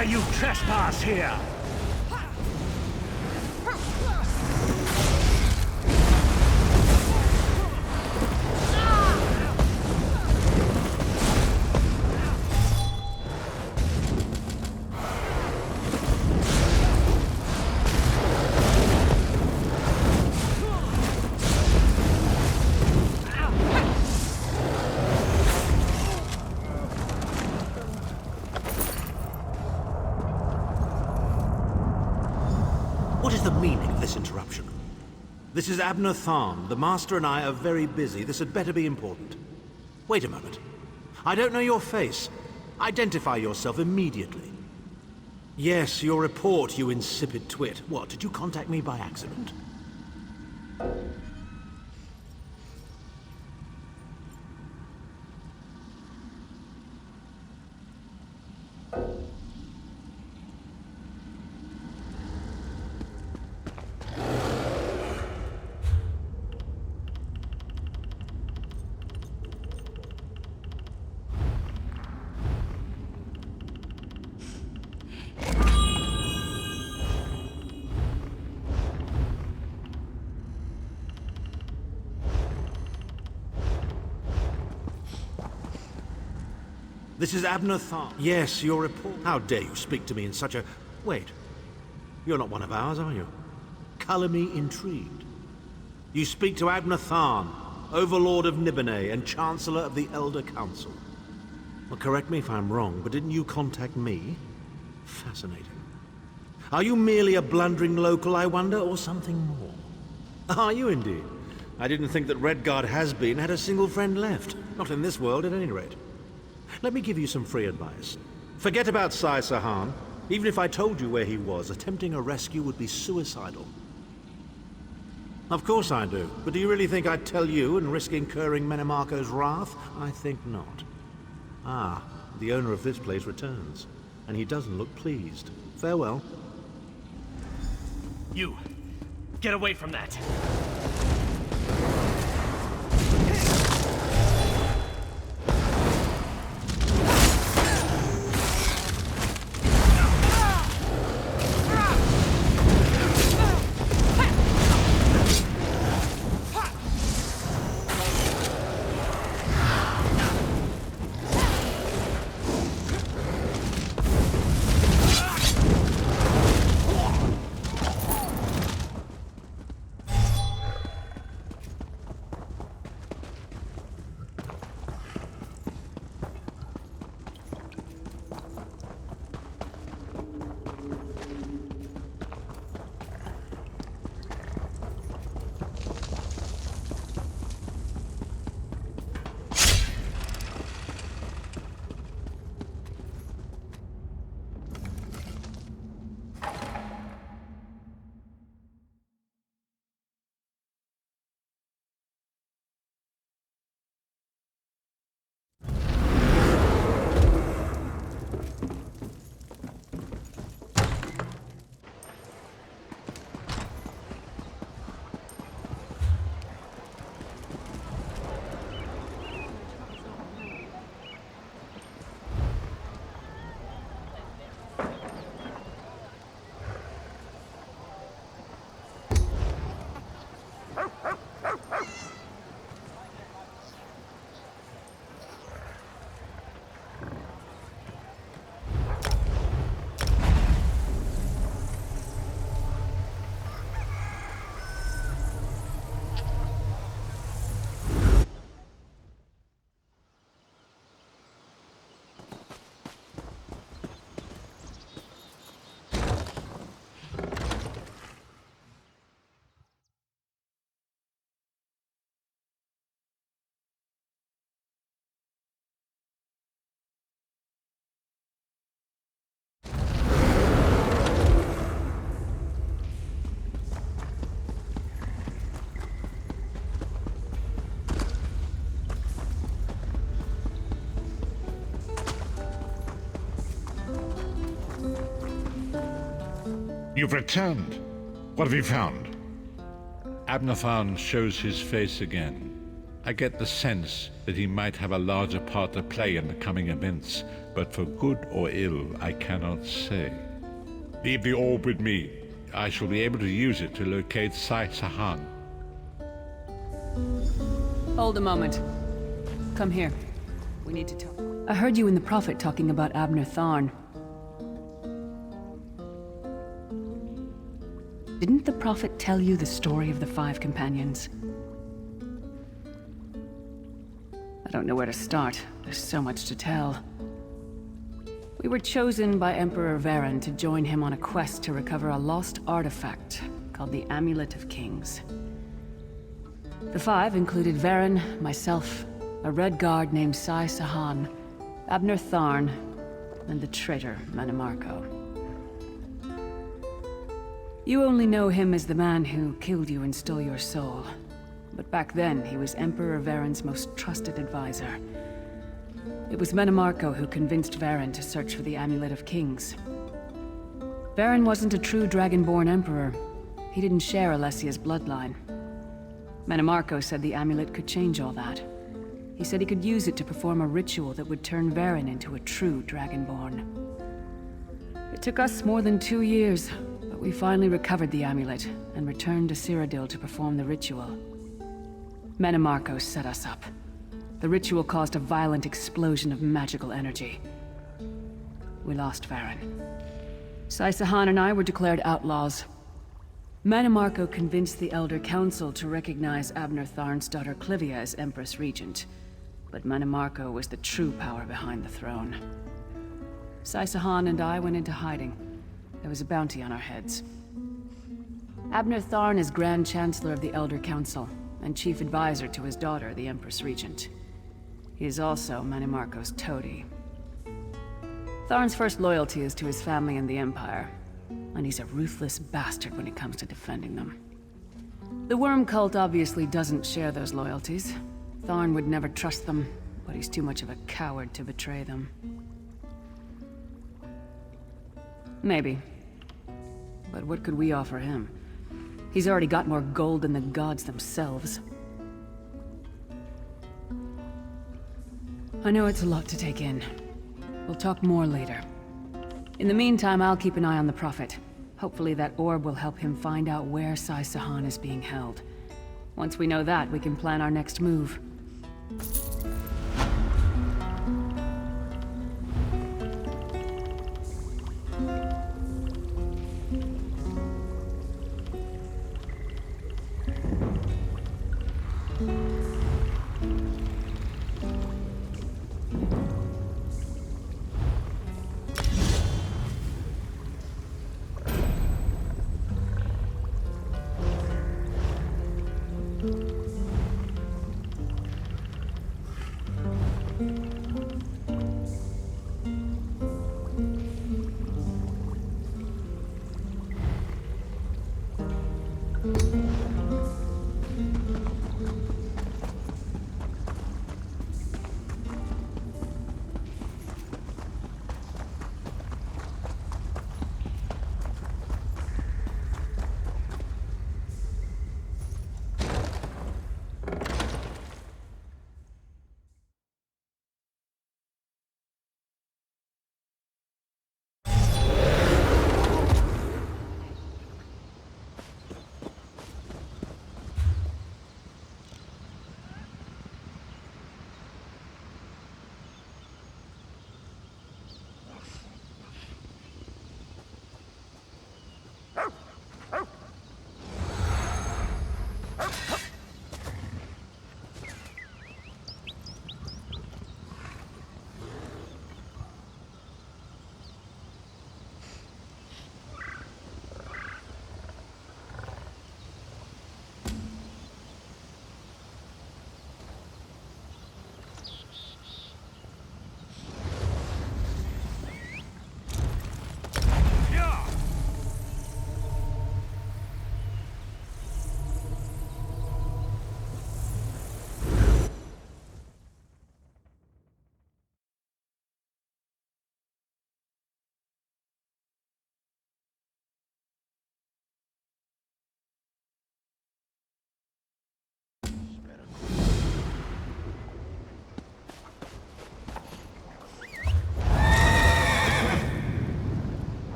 dare you trespass here? What is the meaning of this interruption? This is Abner Tharn. The Master and I are very busy. This had better be important. Wait a moment. I don't know your face. Identify yourself immediately. Yes, your report, you insipid twit. What, did you contact me by accident? This is Abner Tharn. Yes, your report. How dare you speak to me in such a... Wait. You're not one of ours, are you? Colour me intrigued. You speak to Abner Tharn, Overlord of Nibonay and Chancellor of the Elder Council. Well, correct me if I'm wrong, but didn't you contact me? Fascinating. Are you merely a blundering local, I wonder, or something more? Are you indeed? I didn't think that Redguard has-been had a single friend left. Not in this world, at any rate. Let me give you some free advice. Forget about Sai Sahan. Even if I told you where he was, attempting a rescue would be suicidal. Of course I do. But do you really think I'd tell you and risk incurring Menemarco's wrath? I think not. Ah, the owner of this place returns. And he doesn't look pleased. Farewell. You! Get away from that! You've returned. What have you found? Abner Tharn shows his face again. I get the sense that he might have a larger part to play in the coming events, but for good or ill, I cannot say. Leave the orb with me. I shall be able to use it to locate Sai Sahan. Hold a moment. Come here. We need to talk. I heard you and the Prophet talking about Abner Tharn. Didn't the Prophet tell you the story of the 5 companions? I don't know where to start. There's so much to tell. We were chosen by Emperor Varen to join him on a quest to recover a lost artifact called the Amulet of Kings. The 5 included Varen, myself, a Red Guard named Sai Sahan, Abner Tharn, and the traitor Mehrunes. You only know him as the man who killed you and stole your soul. But back then, he was Emperor Varen's most trusted advisor. It was Mehrunes who convinced Varen to search for the Amulet of Kings. Varen wasn't a true Dragonborn Emperor. He didn't share Alessia's bloodline. Mehrunes said the amulet could change all that. He said he could use it to perform a ritual that would turn Varen into a true Dragonborn. It took us more than 2 years, but we finally recovered the amulet and returned to Cyrodiil to perform the ritual. Mehrunes set us up. The ritual caused a violent explosion of magical energy. We lost Varen. Sai Sahan and I were declared outlaws. Mehrunes convinced the Elder Council to recognize Abner Tharn's daughter Clivia as Empress Regent. But Mehrunes was the true power behind the throne. Sai Sahan and I went into hiding. There was a bounty on our heads. Abner Tharn is Grand Chancellor of the Elder Council, and Chief Advisor to his daughter, the Empress Regent. He is also Mehrunes' toady. Tharn's first loyalty is to his family and the Empire, and he's a ruthless bastard when it comes to defending them. The Worm Cult obviously doesn't share those loyalties. Tharn would never trust them, but he's too much of a coward to betray them. Maybe. But what could we offer him? He's already got more gold than the gods themselves. I know it's a lot to take in. We'll talk more later. In the meantime, I'll keep an eye on the Prophet. Hopefully that orb will help him find out where Sai Sahan is being held. Once we know that, we can plan our next move.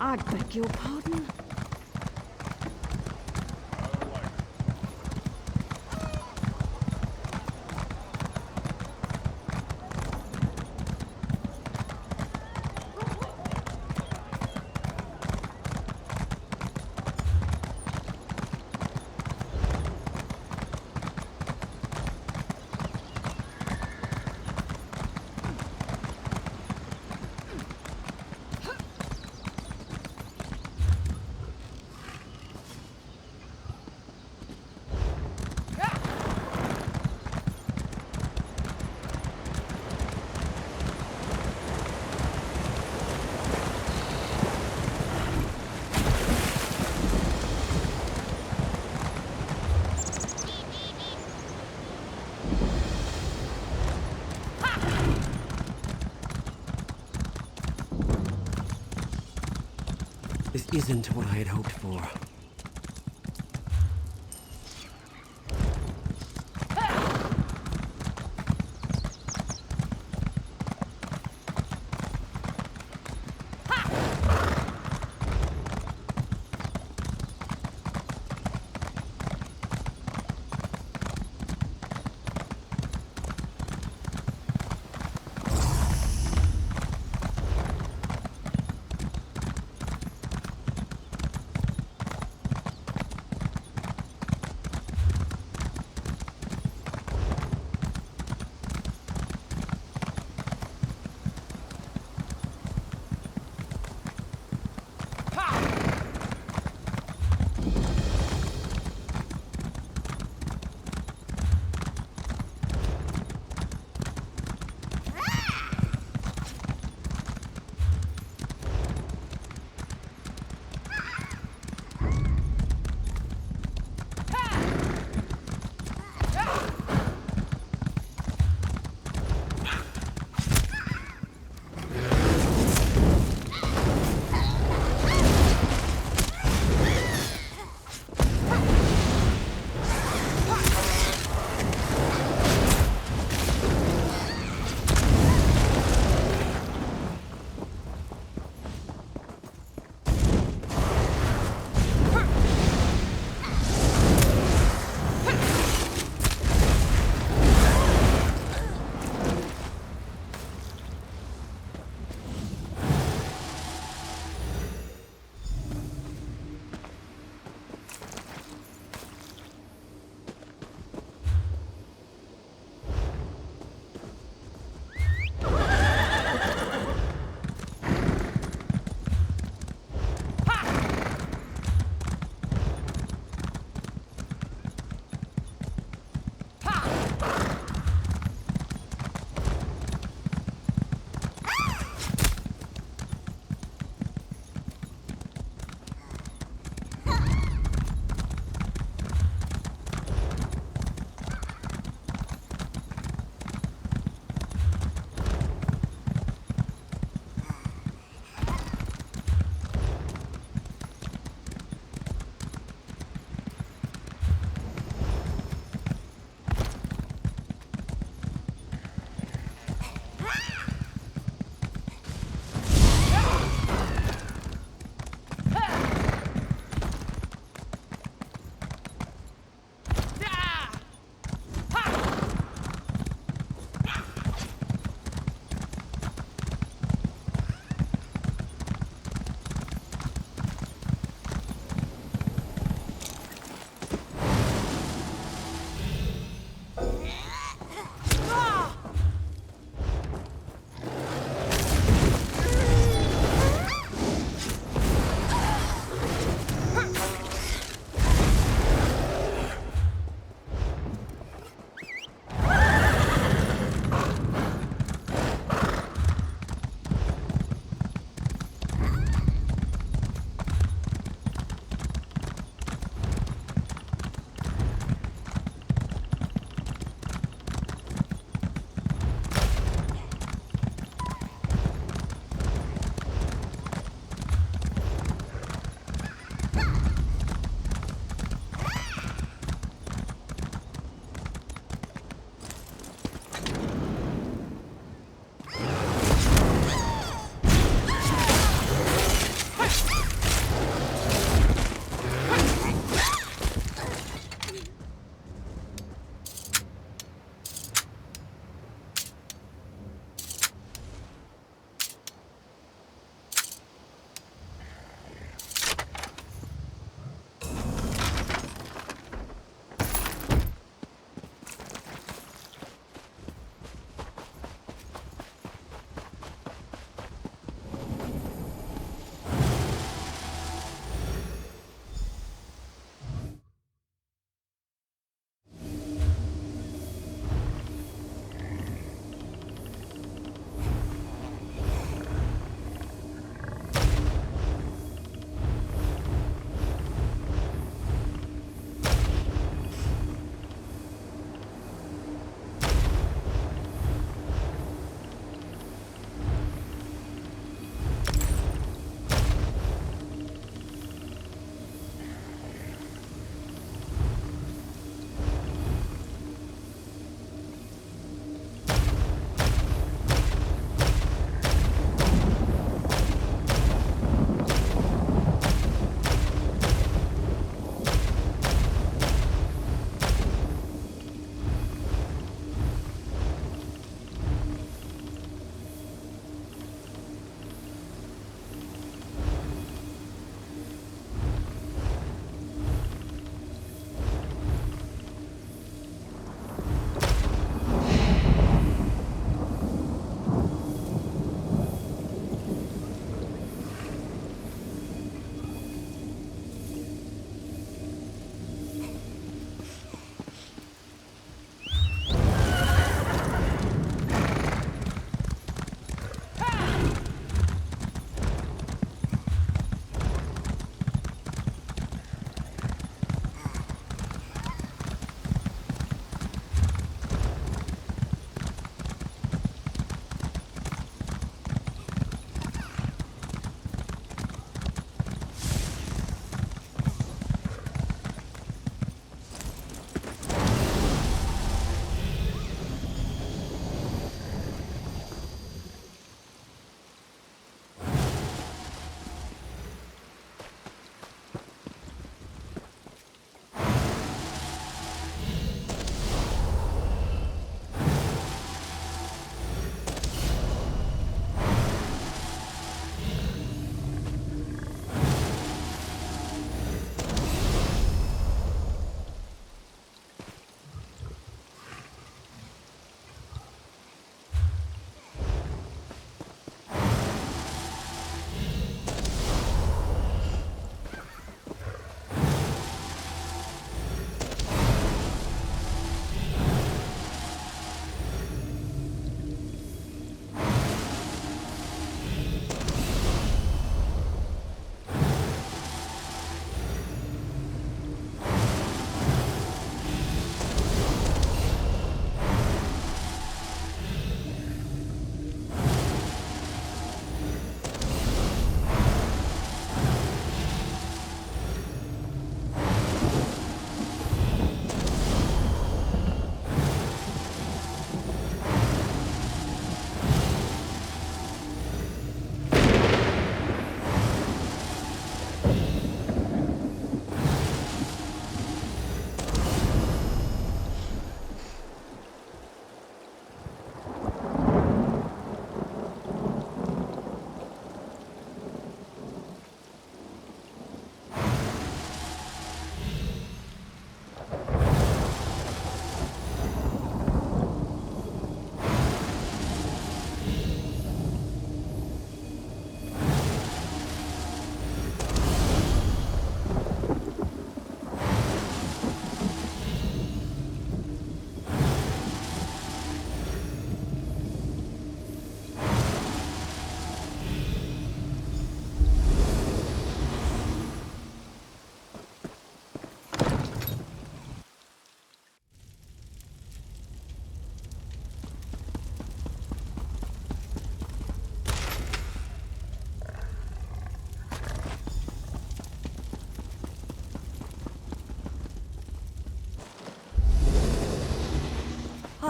I beg your pardon? This isn't what I had hoped for.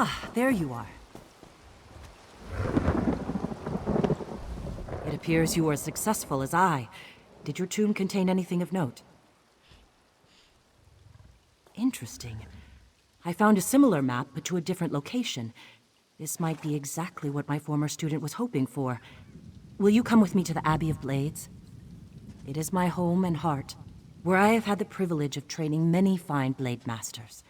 Ah, there you are. It appears you were as successful as I. Did your tomb contain anything of note? Interesting. I found a similar map, but to a different location. This might be exactly what my former student was hoping for. Will you come with me to the Abbey of Blades? It is my home and heart, where I have had the privilege of training many fine blade masters.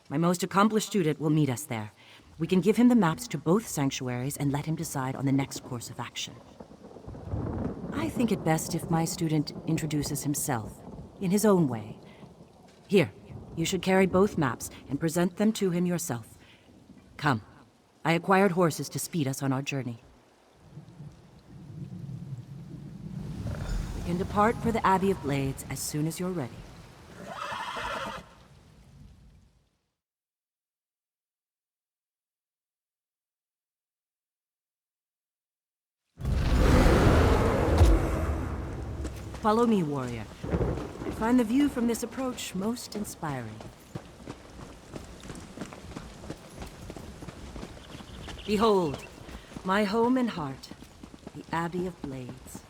My most accomplished student will meet us there. We can give him the maps to both sanctuaries and let him decide on the next course of action. I think it best if my student introduces himself, in his own way. Here, you should carry both maps and present them to him yourself. Come, I acquired horses to speed us on our journey. We can depart for the Abbey of Blades as soon as you're ready. Follow me, warrior. I find the view from this approach most inspiring. Behold, my home and heart, the Abbey of Blades.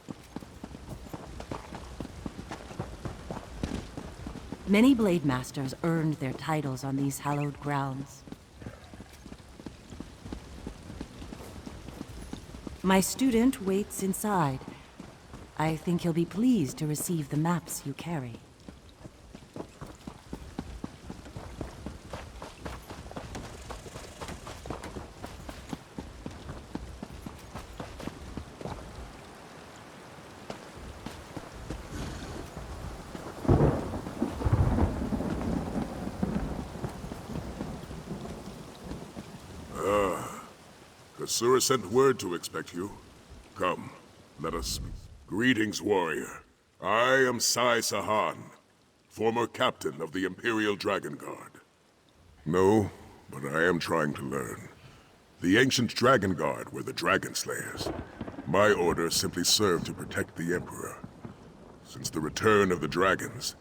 Many blade masters earned their titles on these hallowed grounds. My student waits inside. I think he'll be pleased to receive the maps you carry. Kasura sent word to expect you. Come, let us speak. Greetings, warrior. I am Sai Sahan, former captain of the Imperial Dragon Guard. No, but I am trying to learn. The ancient Dragon Guard were the Dragon Slayers. My order simply served to protect the Emperor. Since the return of the dragons,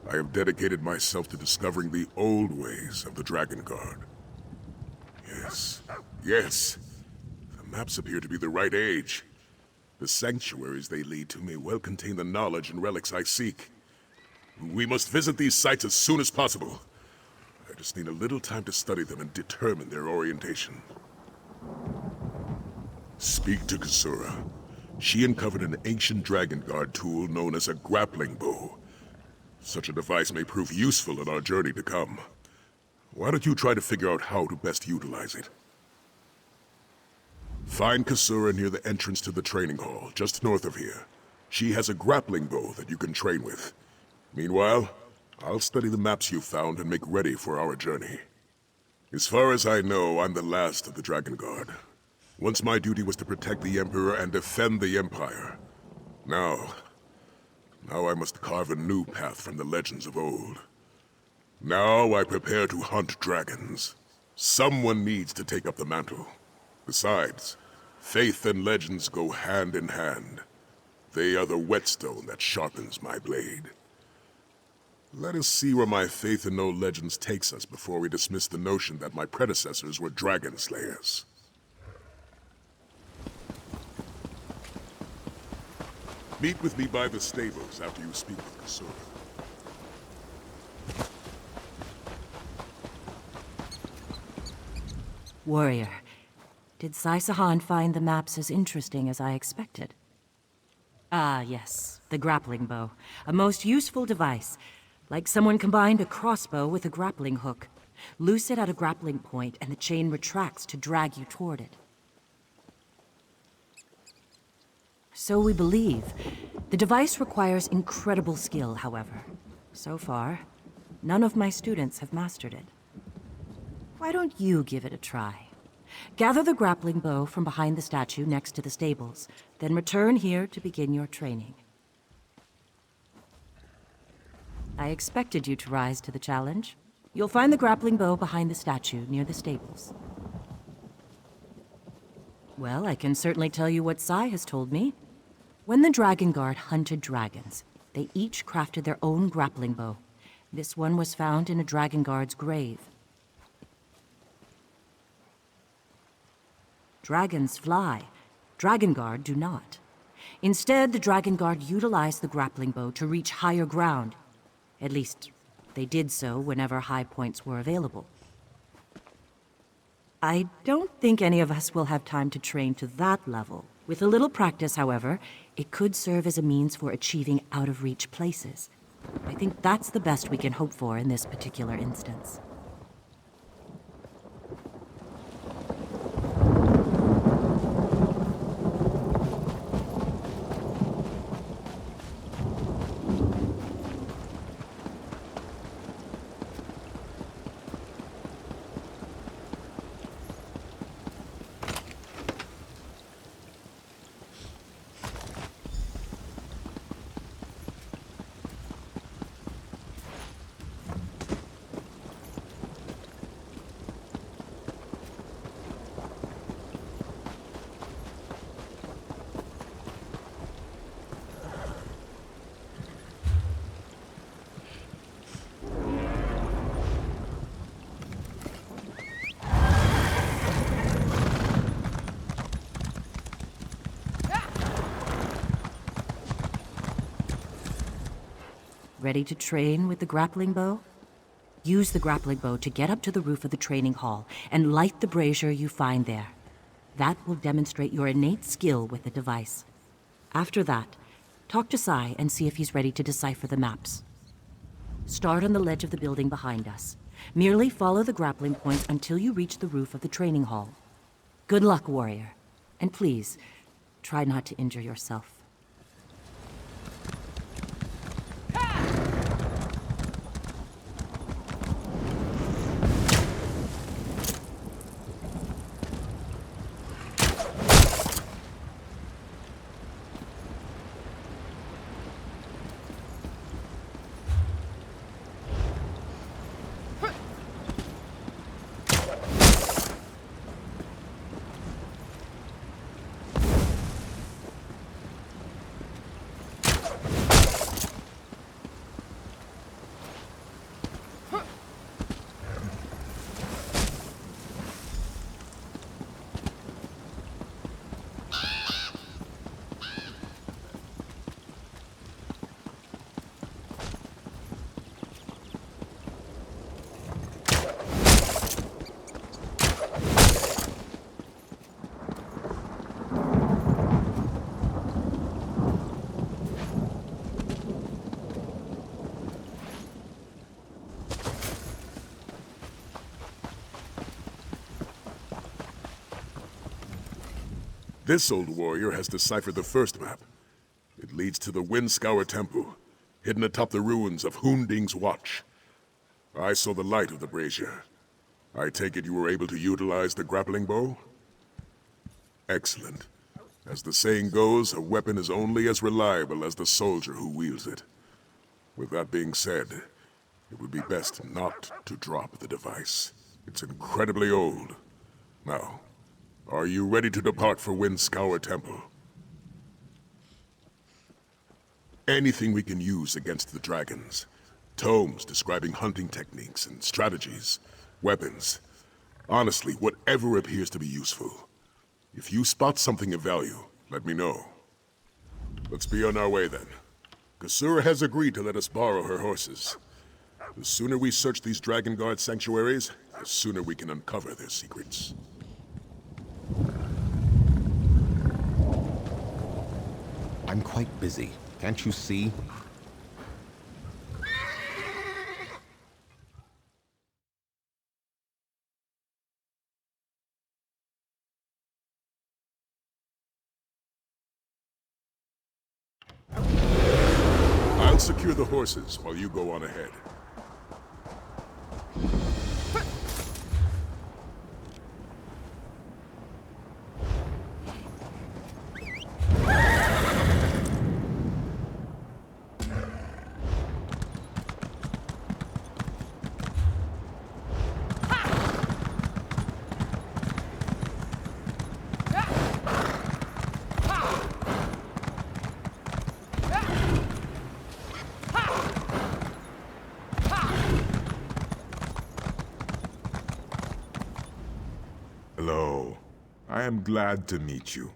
I have dedicated myself to discovering the old ways of the Dragon Guard. Yes. The maps appear to be the right age. The sanctuaries they lead to may well contain the knowledge and relics I seek. We must visit these sites as soon as possible. I just need a little time to study them and determine their orientation. Speak to Kasura. She uncovered an ancient Dragon Guard tool known as a grappling bow. Such a device may prove useful in our journey to come. Why don't you try to figure out how to best utilize it? Find Kasura near the entrance to the training hall, just north of here. She has a grappling bow that you can train with. Meanwhile, I'll study the maps you found and make ready for our journey. As far as I know, I'm the last of the Dragon Guard. Once my duty was to protect the Emperor and defend the Empire. Now I must carve a new path from the legends of old. Now I prepare to hunt dragons. Someone needs to take up the mantle. Besides, faith and legends go hand in hand. They are the whetstone that sharpens my blade. Let us see where my faith in no legends takes us before we dismiss the notion that my predecessors were dragon slayers. Meet with me by the stables after you speak with Kasura. Warrior, did Sai Sahan find the maps as interesting as I expected? Ah, yes, the grappling bow. A most useful device. Like someone combined a crossbow with a grappling hook. Loose it at a grappling point, and the chain retracts to drag you toward it. So we believe. The device requires incredible skill, however. So far, none of my students have mastered it. Why don't you give it a try? Gather the grappling bow from behind the statue next to the stables, then return here to begin your training. I expected you to rise to the challenge. You'll find the grappling bow behind the statue near the stables. Well, I can certainly tell you what Sai has told me. When the Dragon Guard hunted dragons, they each crafted their own grappling bow. This one was found in a Dragon Guard's grave. Dragons fly. Dragon Guard do not. Instead, the Dragon Guard utilized the grappling bow to reach higher ground. At least, they did so whenever high points were available. I don't think any of us will have time to train to that level. With a little practice, however, it could serve as a means for achieving out-of-reach places. I think that's the best we can hope for in this particular instance. Ready to train with the grappling bow? Use the grappling bow to get up to the roof of the training hall and light the brazier you find there. That will demonstrate your innate skill with the device. After that, talk to Sai and see if he's ready to decipher the maps. Start on the ledge of the building behind us. Merely follow the grappling points until you reach the roof of the training hall. Good luck, warrior. And please, try not to injure yourself. This old warrior has deciphered the first map. It leads to the Windscour Temple, hidden atop the ruins of Hunding's Watch. I saw the light of the brazier. I take it you were able to utilize the grappling bow? Excellent. As the saying goes, a weapon is only as reliable as the soldier who wields it. With that being said, it would be best not to drop the device. It's incredibly old. Now, are you ready to depart for Windscour Temple? Anything we can use against the dragons. Tomes describing hunting techniques and strategies, weapons. Honestly, whatever appears to be useful. If you spot something of value, let me know. Let's be on our way then. Kasura has agreed to let us borrow her horses. The sooner we search these Dragon Guard sanctuaries, the sooner we can uncover their secrets. I'm quite busy. Can't you see? I'll secure the horses while you go on ahead. I am glad to meet you.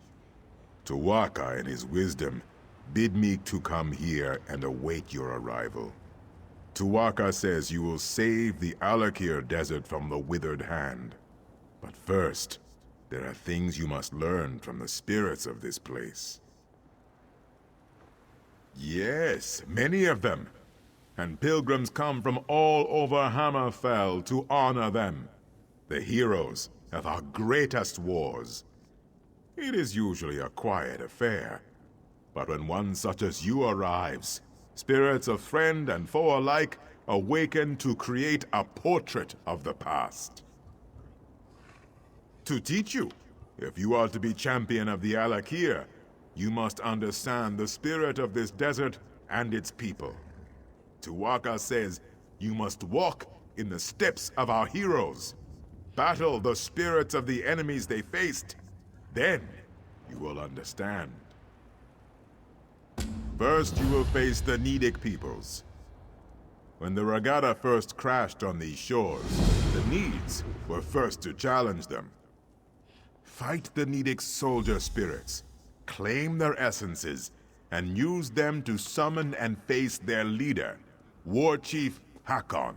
Tuwaka, in his wisdom, bid me to come here and await your arrival. Tuwaka says you will save the Alik'r desert from the withered hand. But first, there are things you must learn from the spirits of this place. Yes, many of them. And pilgrims come from all over Hammerfell to honor them, the heroes of our greatest wars. It is usually a quiet affair, but when one such as you arrives, spirits of friend and foe alike awaken to create a portrait of the past. To teach you, if you are to be champion of the Alik'r, you must understand the spirit of this desert and its people. Tuwaka says you must walk in the steps of our heroes, battle the spirits of the enemies they faced. Then you will understand. First, you will face the Nidic peoples. When the Regatta first crashed on these shores, the Needs were first to challenge them. Fight the Nidic soldier spirits, claim their essences, and use them to summon and face their leader, War Chief Hakon.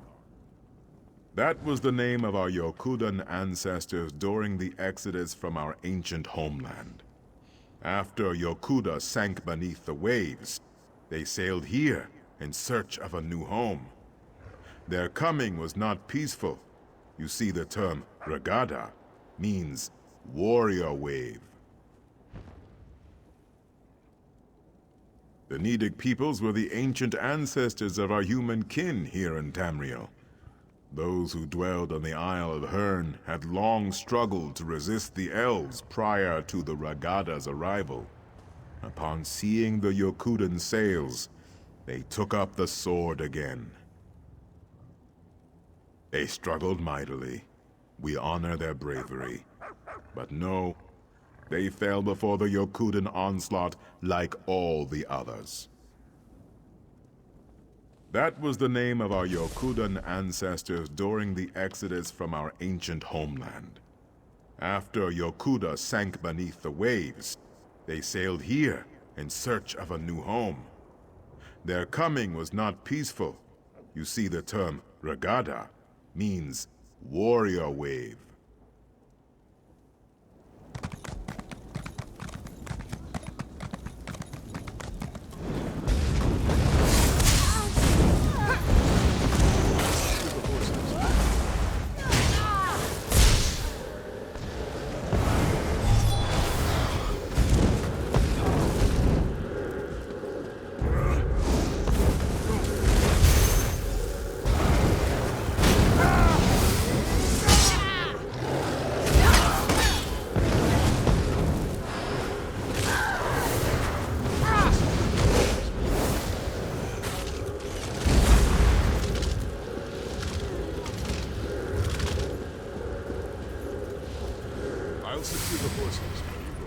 That was the name of our Yokudan ancestors during the exodus from our ancient homeland. After Yokuda sank beneath the waves, they sailed here in search of a new home. Their coming was not peaceful. You see, the term Regatta means warrior wave. The Nidic peoples were the ancient ancestors of our human kin here in Tamriel. Those who dwelled on the Isle of Herne had long struggled to resist the elves prior to the Regatta's arrival. Upon seeing the Yokudan sails, they took up the sword again. They struggled mightily. We honor their bravery. But no, they fell before the Yokudan onslaught like all the others. That was the name of our Yokudan ancestors during the exodus from our ancient homeland. After Yokuda sank beneath the waves, they sailed here in search of a new home. Their coming was not peaceful. You see, the term Regatta means warrior wave.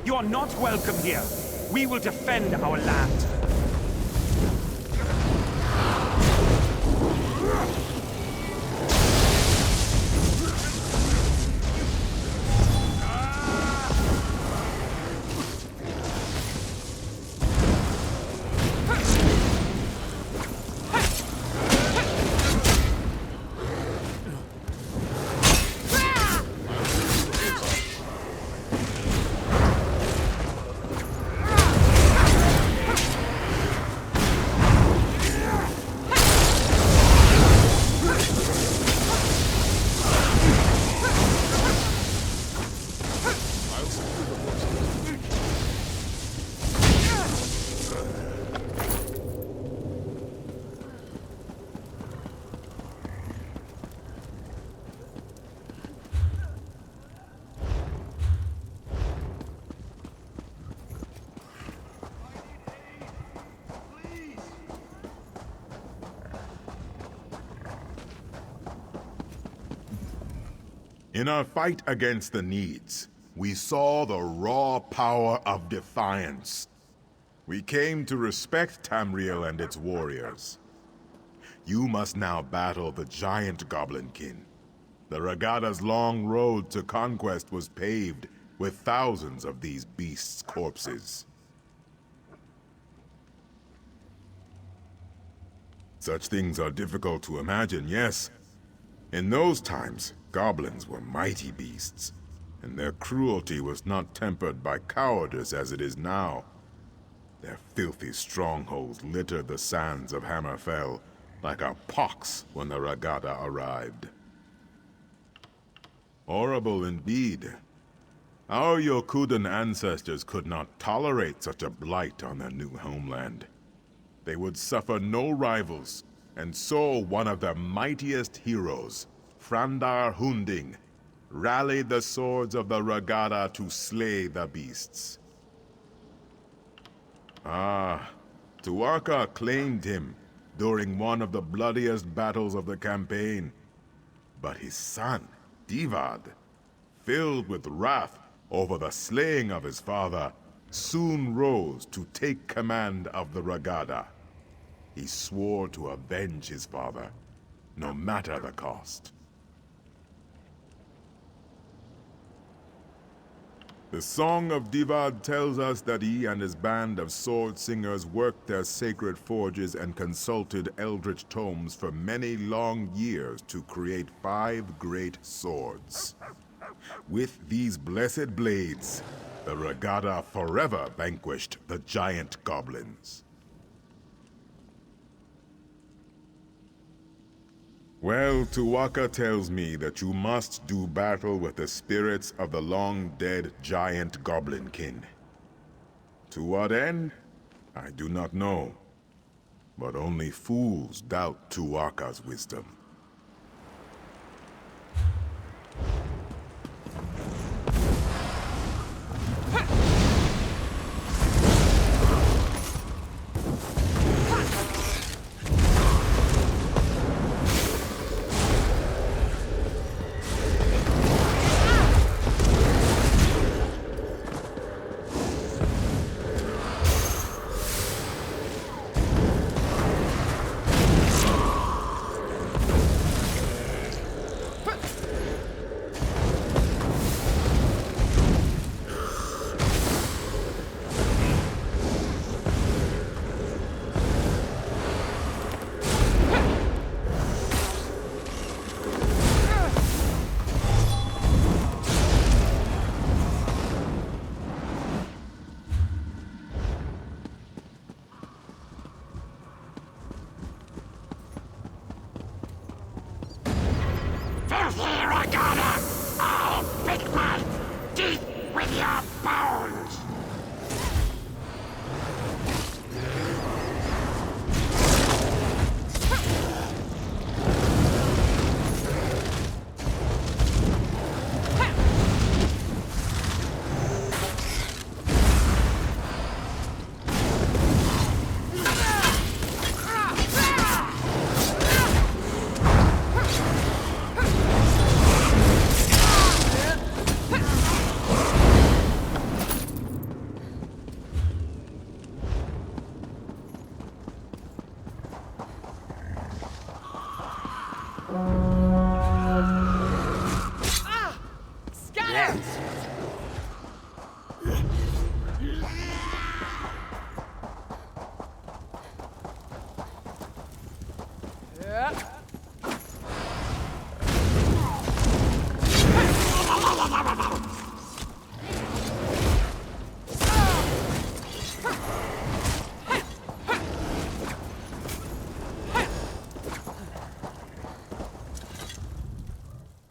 You are not welcome here. We will defend our land. In our fight against the Needs, we saw the raw power of defiance. We came to respect Tamriel and its warriors. You must now battle the giant goblinkin. The Regatta's long road to conquest was paved, with thousands of these beasts' corpses. Such things are difficult to imagine, yes. In those times, goblins were mighty beasts, and their cruelty was not tempered by cowardice as it is now. Their filthy strongholds littered the sands of Hammerfell like a pox when the regatta arrived. Horrible indeed. Our Yokudan ancestors could not tolerate such a blight on their new homeland. They would suffer no rivals, and so one of their mightiest heroes, Frandar Hunding, rallied the swords of the regatta to slay the beasts. Tuatha claimed him during one of the bloodiest battles of the campaign. But his son, Divad, filled with wrath over the slaying of his father, soon rose to take command of the regatta. He swore to avenge his father, no matter the cost. The Song of Divad tells us that he and his band of sword singers worked their sacred forges and consulted eldritch tomes for many long years to create 5 great swords. With these blessed blades, the regatta forever vanquished the giant goblins. Well, Tuatha tells me that you must do battle with the spirits of the long-dead giant goblinkin. To what end? I do not know. But only fools doubt Tuatha's wisdom.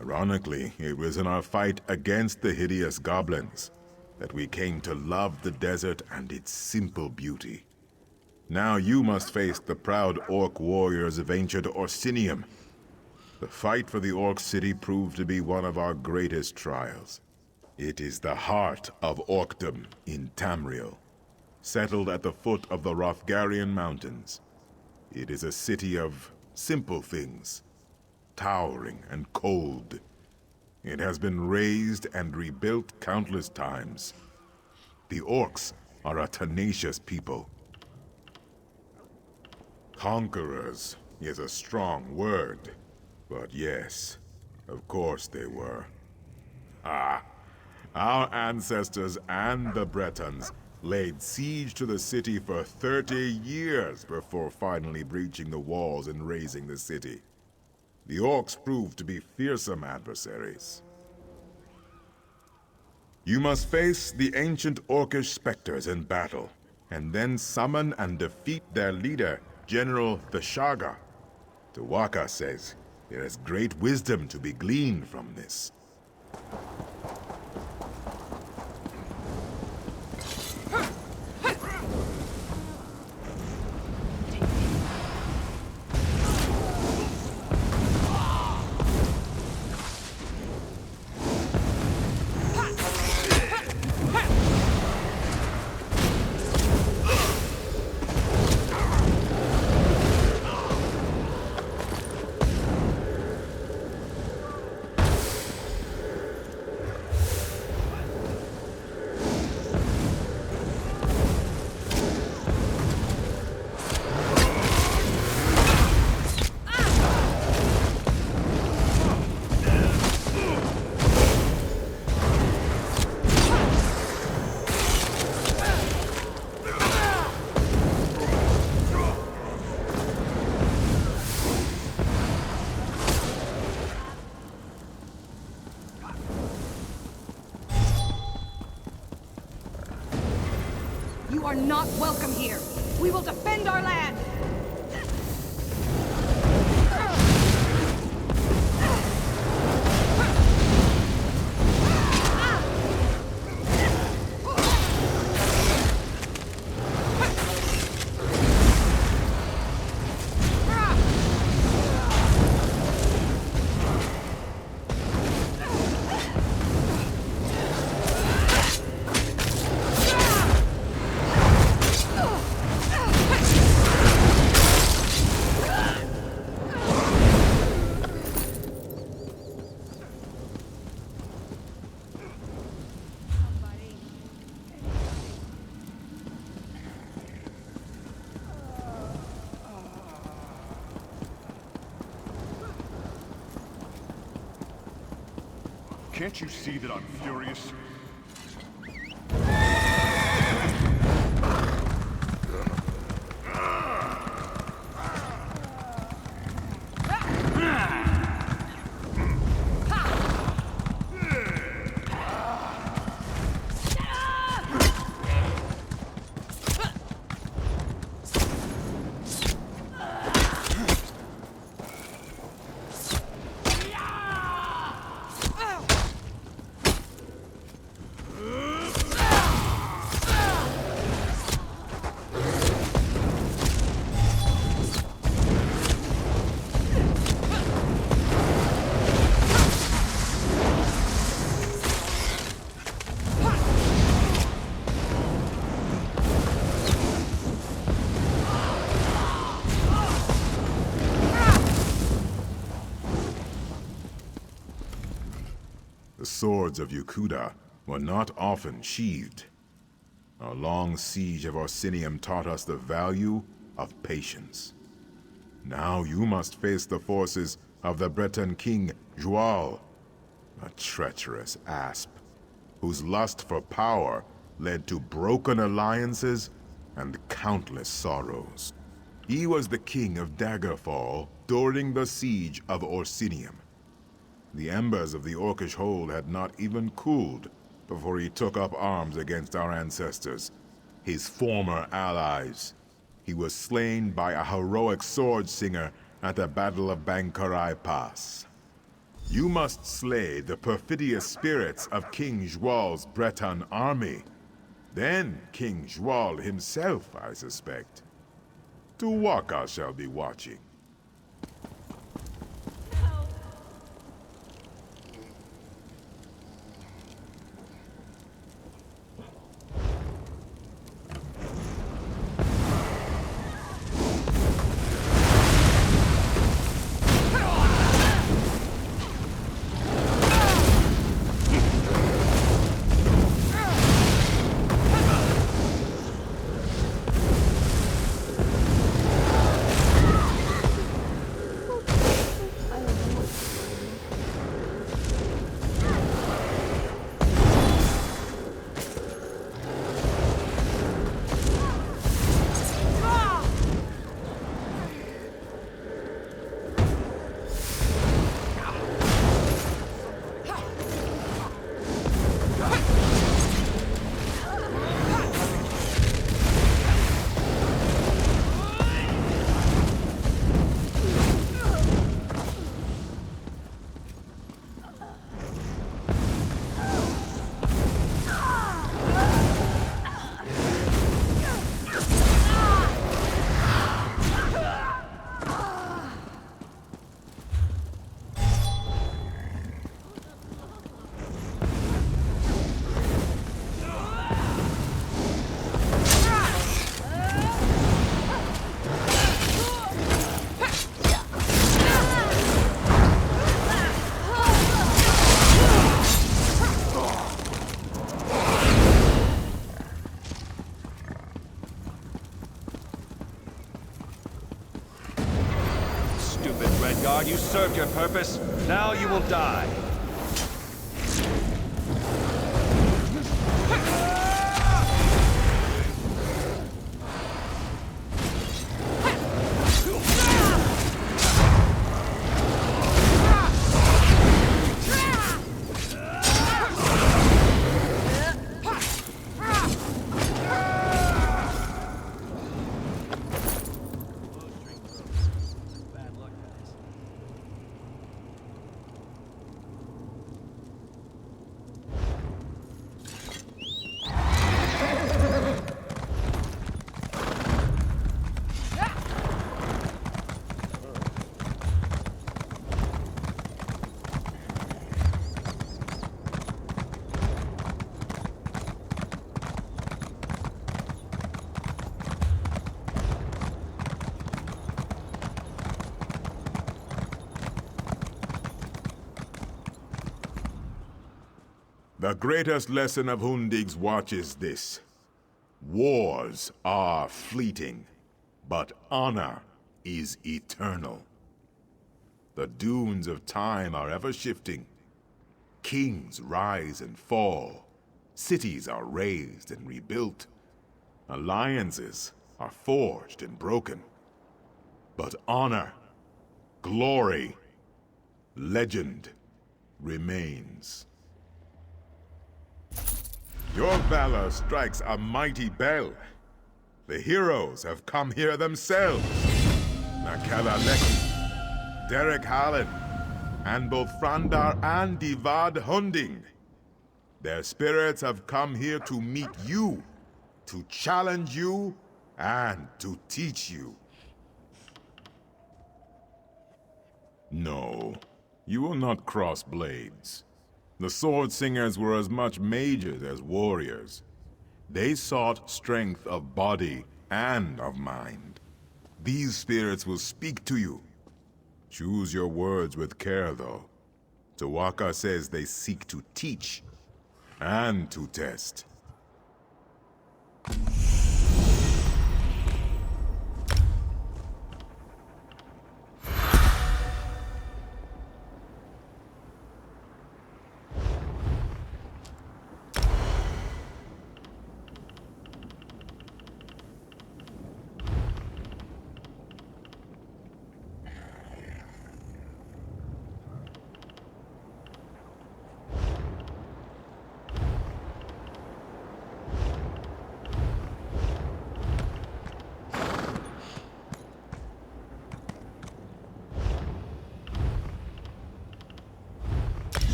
Ironically, it was in our fight against the hideous goblins that we came to love the desert and its simple beauty. Now you must face the proud orc warriors of ancient Orsinium. The fight for the orc city proved to be one of our greatest trials. It is the heart of orcdom in Tamriel, settled at the foot of the Hrothgarian Mountains. It is a city of simple things, towering and cold. It has been razed and rebuilt countless times. The orcs are a tenacious people. Conquerors is a strong word, but yes, of course they were. Our ancestors and the Bretons laid siege to the city for 30 years before finally breaching the walls and razing the city. The orcs proved to be fearsome adversaries. You must face the ancient orcish specters in battle, and then summon and defeat their leader, General Thashaga. Tuwaka says there is great wisdom to be gleaned from this. You are not welcome here. We will defend our land. Can't you see that I'm furious? The swords of Yukuda were not often sheathed. Our long siege of Orsinium taught us the value of patience. Now you must face the forces of the Breton king, Joual, a treacherous asp, whose lust for power led to broken alliances and countless sorrows. He was the king of Daggerfall during the siege of Orsinium. The embers of the Orcish hold had not even cooled before he took up arms against our ancestors, his former allies. He was slain by a heroic sword singer at the Battle of Bankarai Pass. You must slay the perfidious spirits of King Joual's Breton army. Then King Joual himself, I suspect. Tuwaka shall be watching. served your purpose. Now you will die. The greatest lesson of Hundig's watch is this. Wars are fleeting, but honor is eternal. The dunes of time are ever shifting. Kings rise and fall. Cities are raised and rebuilt. Alliances are forged and broken. But honor, glory, legend remains. Your valor strikes a mighty bell. The heroes have come here themselves. Nakela Leki, Derek Hallen, and both Frandar and Divad Hunding. Their spirits have come here to meet you, to challenge you, and to teach you. No, you will not cross blades. The Sword Singers were as much mages as warriors. They sought strength of body and of mind. These spirits will speak to you. Choose your words with care, though. Tawaka says they seek to teach and to test.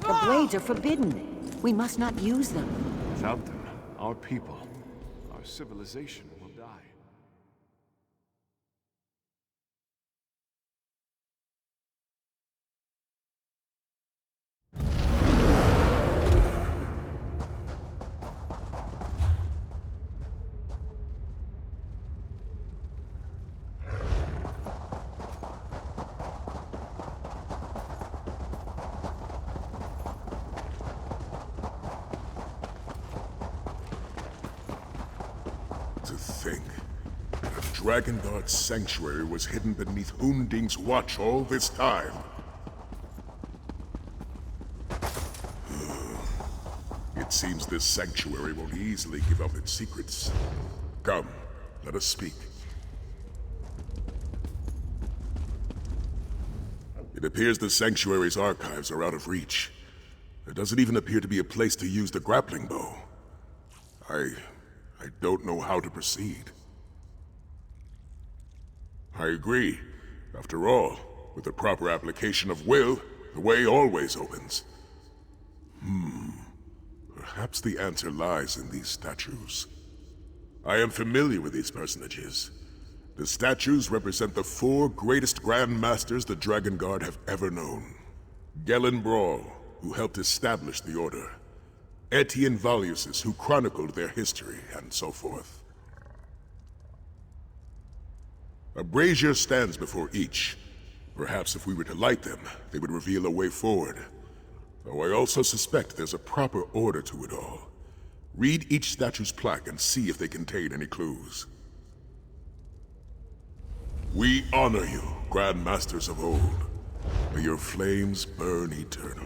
The blades are forbidden. We must not use them. Without them, our people, our civilization will die. To think, the Dragon Guard sanctuary was hidden beneath Hunding's watch all this time. It seems this sanctuary won't easily give up its secrets. Come, let us speak. It appears the sanctuary's archives are out of reach. There doesn't even appear to be a place to use the grappling bow. I don't know how to proceed. I agree. After all, with the proper application of will, the way always opens. Perhaps the answer lies in these statues. I am familiar with these personages. The statues represent the 4 greatest Grand Masters the Dragon Guard have ever known. Gellin Brawl, who helped establish the Order. Etienne Valusis, who chronicled their history, and so forth. A brazier stands before each. Perhaps if we were to light them, they would reveal a way forward. Though I also suspect there's a proper order to it all. Read each statue's plaque and see if they contain any clues. We honor you, Grand Masters of old. May your flames burn eternal.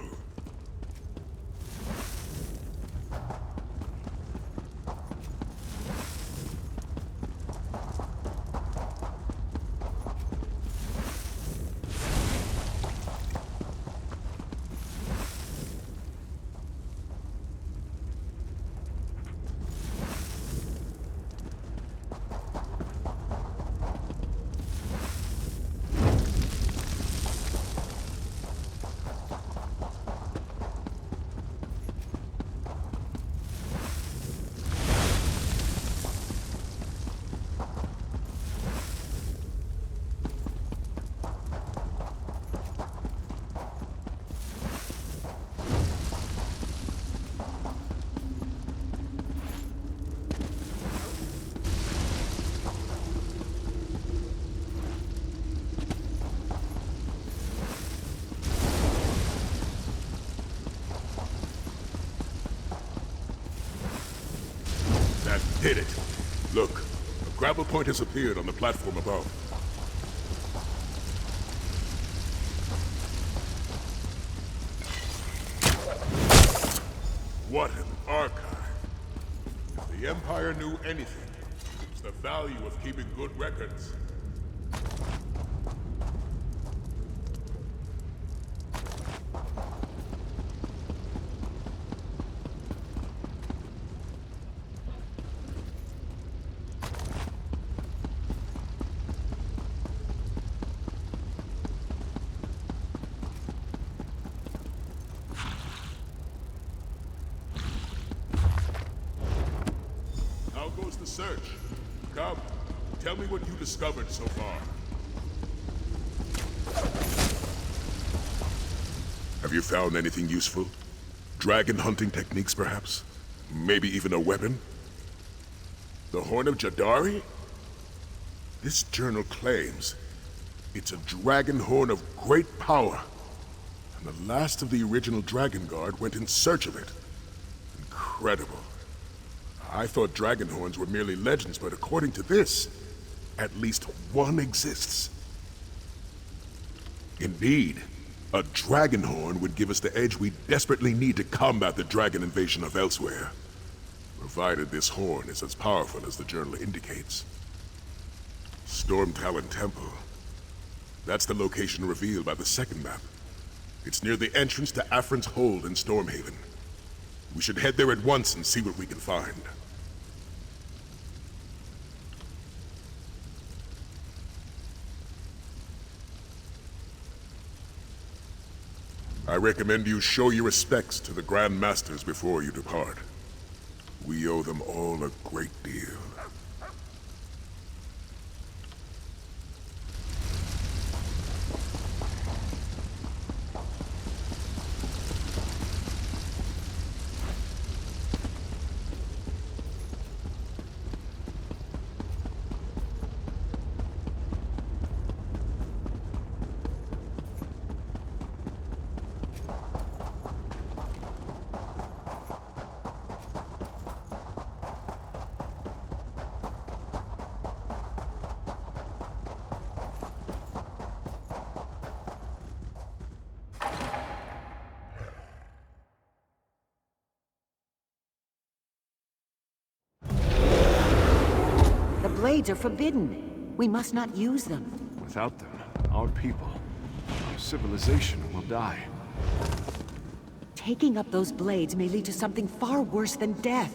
Did it. Look, a grapple point has appeared on the platform above. What an archive. If the Empire knew anything, it's the value of keeping good records. The search. Come, tell me what you discovered so far. Have you found anything useful? Dragon hunting techniques, perhaps? Maybe even a weapon? The Horn of Jadari? This journal claims it's a dragon horn of great power, and the last of the original Dragon Guard went in search of it. Incredible. I thought dragon horns were merely legends, but according to this, at least one exists. Indeed, a dragon horn would give us the edge we desperately need to combat the dragon invasion of Elsweyr. Provided this horn is as powerful as the journal indicates. Stormtalon Temple. That's the location revealed by the second map. It's near the entrance to Afrin's Hold in Stormhaven. We should head there at once and see what we can find. I recommend you show your respects to the Grand Masters before you depart. We owe them all a great deal. Blades are forbidden. We must not use them. Without them, our people, our civilization will die. Taking up those blades may lead to something far worse than death.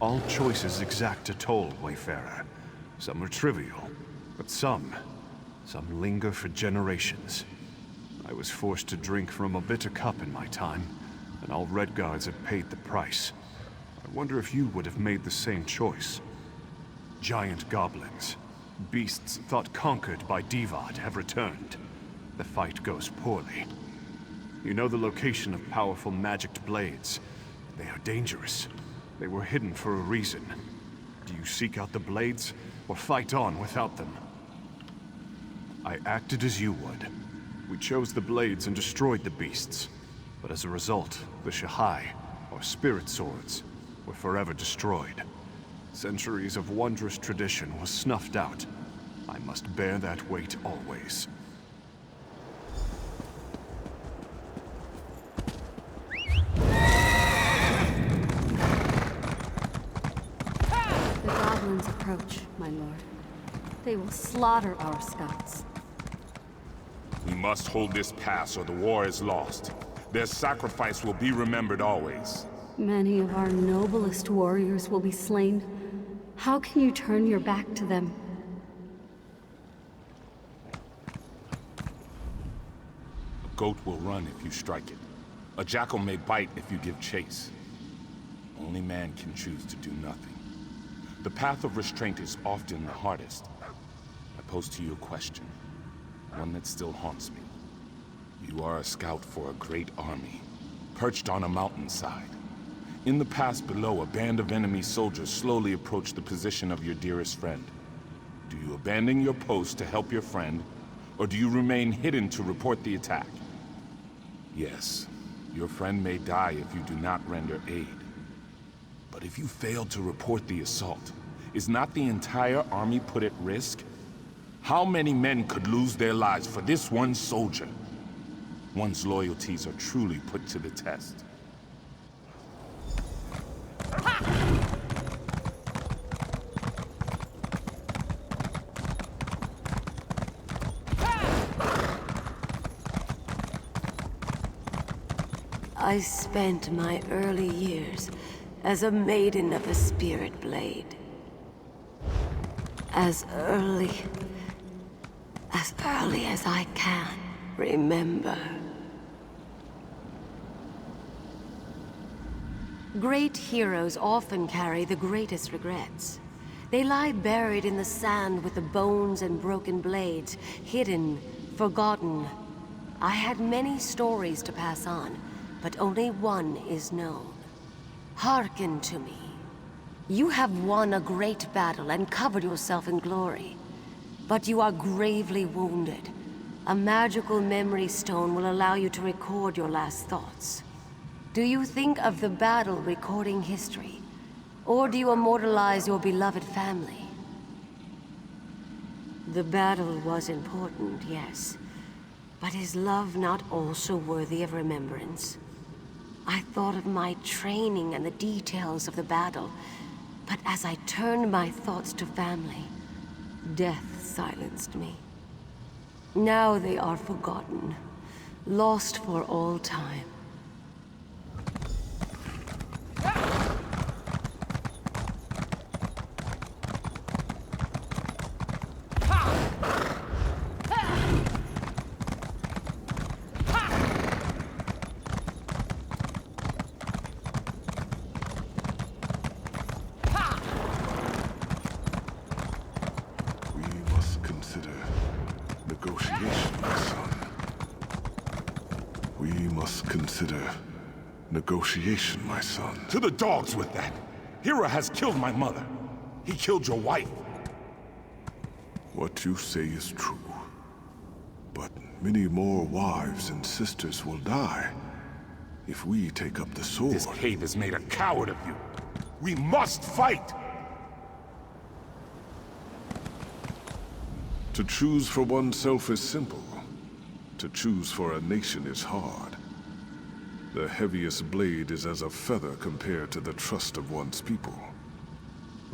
All choices exact a toll, Wayfarer. Some are trivial, but some linger for generations. I was forced to drink from a bitter cup in my time, and all Redguards have paid the price. I wonder if you would have made the same choice. giant goblins. Beasts thought conquered by Divad have returned. The fight goes poorly. You know the location of powerful magicked blades. They are dangerous. They were hidden for a reason. Do you seek out the blades, or fight on without them? I acted as you would. We chose the blades and destroyed the beasts. But as a result, the Shahai, or spirit swords, were forever destroyed. Centuries of wondrous tradition was snuffed out. I must bear that weight always. The goblins approach, my lord. They will slaughter our Scots. We must hold this pass or the war is lost. Their sacrifice will be remembered always. Many of our noblest warriors will be slain. How can you turn your back to them? A goat will run if you strike it. A jackal may bite if you give chase. Only man can choose to do nothing. The path of restraint is often the hardest. I pose to you a question, one that still haunts me. You are a scout for a great army, perched on a mountainside. In the pass below, a band of enemy soldiers slowly approach the position of your dearest friend. Do you abandon your post to help your friend, or do you remain hidden to report the attack? Yes, your friend may die if you do not render aid. But if you fail to report the assault, is not the entire army put at risk? How many men could lose their lives for this one soldier? One's loyalties are truly put to the test. I spent my early years as a maiden of the Spirit Blade. As early as I can remember. Great heroes often carry the greatest regrets. They lie buried in the sand with the bones and broken blades, hidden, forgotten. I had many stories to pass on, but only one is known. Hearken to me. You have won a great battle and covered yourself in glory. But you are gravely wounded. A magical memory stone will allow you to record your last thoughts. Do you think of the battle recording history? Or do you immortalize your beloved family? The battle was important, yes. But is love not also worthy of remembrance? I thought of my training and the details of the battle, but as I turned my thoughts to family, death silenced me. Now they are forgotten, lost for all time. Negotiation, my son. To the dogs with that! Hera has killed my mother. He killed your wife. What you say is true. But many more wives and sisters will die if we take up the sword. This cave has made a coward of you. We must fight! To choose for oneself is simple. To choose for a nation is hard. The heaviest blade is as a feather compared to the trust of one's people.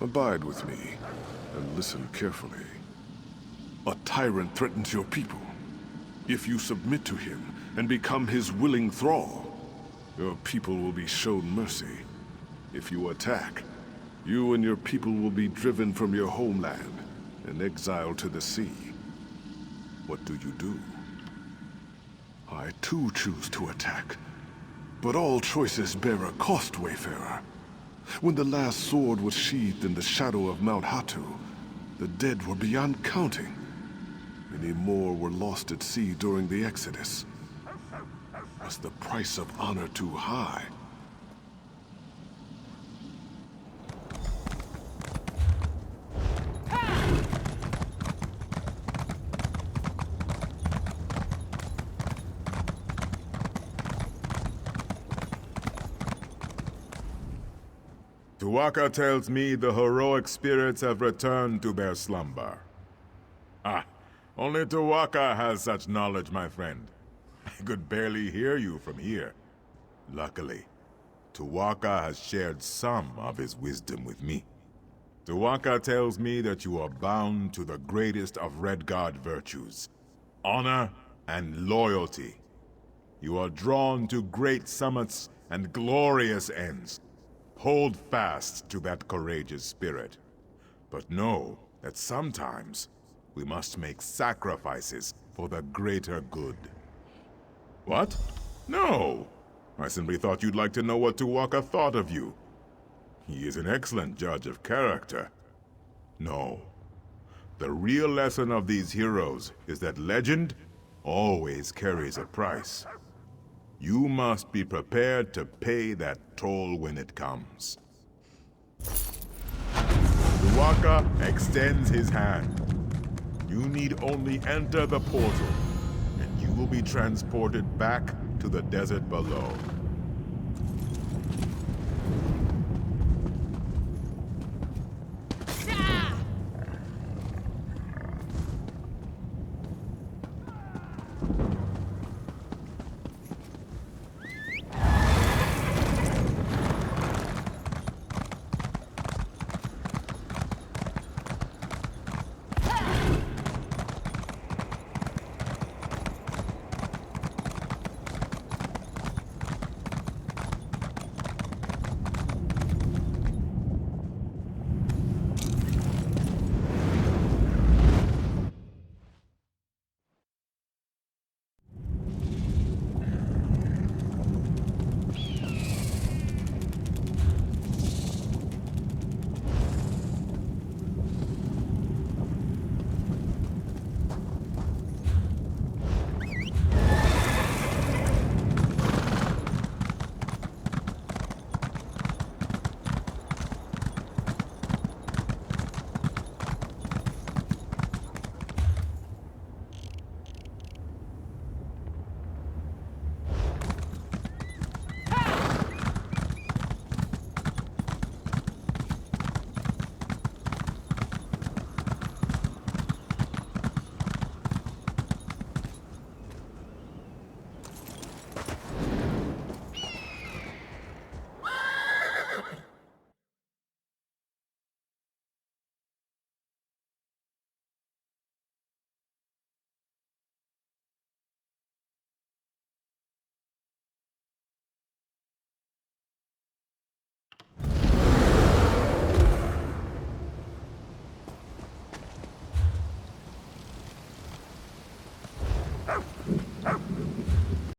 Abide with me, and listen carefully. A tyrant threatens your people. If you submit to him, and become his willing thrall, your people will be shown mercy. If you attack, you and your people will be driven from your homeland, and exiled to the sea. What do you do? I too choose to attack. But all choices bear a cost, Wayfarer. When the last sword was sheathed in the shadow of Mount Hatu, the dead were beyond counting. Many more were lost at sea during the Exodus. Was the price of honor too high? Tuwaka tells me the heroic spirits have returned to their slumber. Ah, only Tuwaka has such knowledge, my friend. I could barely hear you from here. Luckily, Tuwaka has shared some of his wisdom with me. Tuwaka tells me that you are bound to the greatest of Red Guard virtues, honor and loyalty. You are drawn to great summits and glorious ends. Hold fast to that courageous spirit. But know that sometimes we must make sacrifices for the greater good. What? No! I simply thought you'd like to know what Tuwaka thought of you. He is an excellent judge of character. No. The real lesson of these heroes is that legend always carries a price. You must be prepared to pay that toll when it comes. Tuwaka extends his hand. You need only enter the portal, and you will be transported back to the desert below.